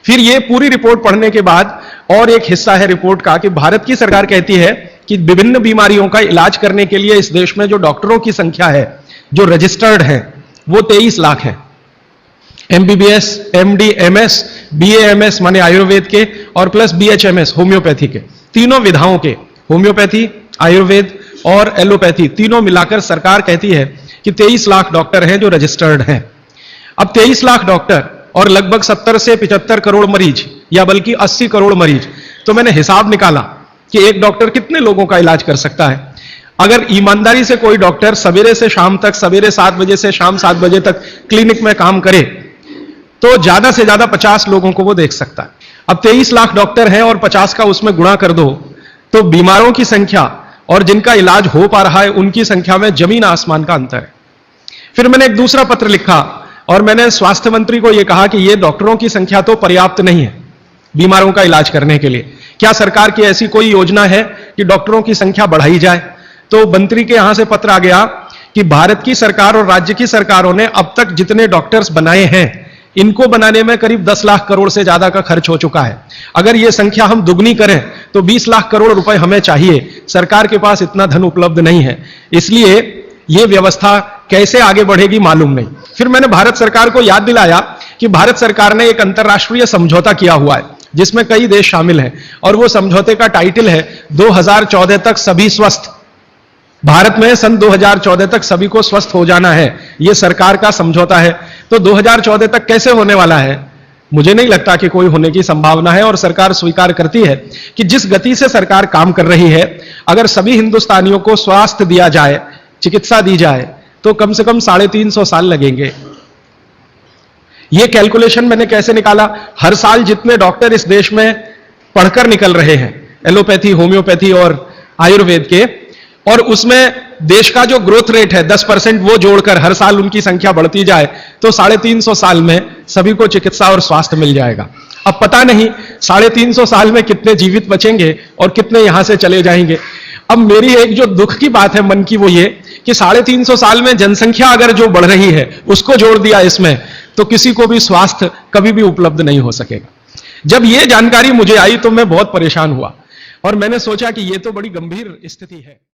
फिर ये पूरी रिपोर्ट पढ़ने के बाद और एक हिस्सा है रिपोर्ट का कि भारत की सरकार कहती है कि विभिन्न बीमारियों का इलाज करने के लिए इस देश में जो डॉक्टरों की संख्या है, जो रजिस्टर्ड है, वो 23 लाख है। एमबीबीएस, एमडी, एमएस, बीएएमएस माने आयुर्वेद के और प्लस बीएचएमएस होम्योपैथी के, तीनों विधाओं के, होम्योपैथी, आयुर्वेद और एलोपैथी तीनों मिलाकर सरकार कहती है कि 23 लाख डॉक्टर हैं जो रजिस्टर्ड हैं। अब 23 लाख डॉक्टर और लगभग 70 से 75 करोड़ मरीज या बल्कि 80 करोड़ मरीज, तो मैंने हिसाब निकाला कि एक डॉक्टर कितने लोगों का इलाज कर सकता है। अगर ईमानदारी से कोई डॉक्टर सवेरे से शाम तक, सवेरे 7 बजे से शाम 7 बजे तक क्लिनिक में काम करे तो ज्यादा से ज्यादा 50 लोगों को वो देख सकता है। अब 23 लाख डॉक्टर हैं और 50 का उसमें गुणा कर दो तो बीमारों की संख्या और जिनका इलाज हो पा रहा है उनकी संख्या में जमीन आसमान का अंतर है। फिर मैंने एक दूसरा पत्र लिखा और मैंने स्वास्थ्य मंत्री को यह कहा कि यह डॉक्टरों की संख्या तो पर्याप्त नहीं है बीमारों का इलाज करने के लिए। क्या सरकार की ऐसी कोई योजना है कि डॉक्टरों की संख्या बढ़ाई जाए? तो मंत्री के यहां से पत्र आ गया कि भारत की सरकार और राज्य की सरकारों ने अब तक जितने डॉक्टर्स बनाए हैं, इनको बनाने में करीब 10 लाख करोड़ से ज्यादा का खर्च हो चुका है। अगर यह संख्या हम दुगनी करें तो 20 लाख करोड़ रुपए हमें चाहिए। सरकार के पास इतना धन उपलब्ध नहीं है, इसलिए यह व्यवस्था कैसे आगे बढ़ेगी मालूम नहीं। फिर मैंने भारत सरकार को याद दिलाया कि भारत सरकार ने एक अंतर्राष्ट्रीय समझौता किया हुआ है जिसमें कई देश शामिल हैं और वो समझौते का टाइटल है 2014 तक सभी स्वस्थ। भारत में सन 2014 तक सभी को स्वस्थ हो जाना है, यह सरकार का समझौता है। तो 2014 तक कैसे होने वाला है? मुझे नहीं लगता कि कोई होने की संभावना है। और सरकार स्वीकार करती है कि जिस गति से सरकार काम कर रही है, अगर सभी हिंदुस्तानियों को स्वास्थ्य दिया जाए, चिकित्सा दी जाए, तो कम से कम 350 साल लगेंगे। यह कैलकुलेशन मैंने कैसे निकाला? हर साल जितने डॉक्टर इस देश में पढ़कर निकल रहे हैं एलोपैथी, होम्योपैथी और आयुर्वेद के, और उसमें देश का जो ग्रोथ रेट है 10%, वो जोड़कर हर साल उनकी संख्या बढ़ती जाए तो 350 साल में सभी को चिकित्सा और स्वास्थ्य मिल जाएगा। अब पता नहीं 350 साल में कितने जीवित बचेंगे और कितने यहां से चले जाएंगे। अब मेरी एक जो दुख की बात है मन की, वो ये कि 350 साल में जनसंख्या अगर जो बढ़ रही है उसको जोड़ दिया इसमें, तो किसी को भी स्वास्थ्य कभी भी उपलब्ध नहीं हो सकेगा। जब ये जानकारी मुझे आई तो मैं बहुत परेशान हुआ और मैंने सोचा कि ये तो बड़ी गंभीर स्थिति है।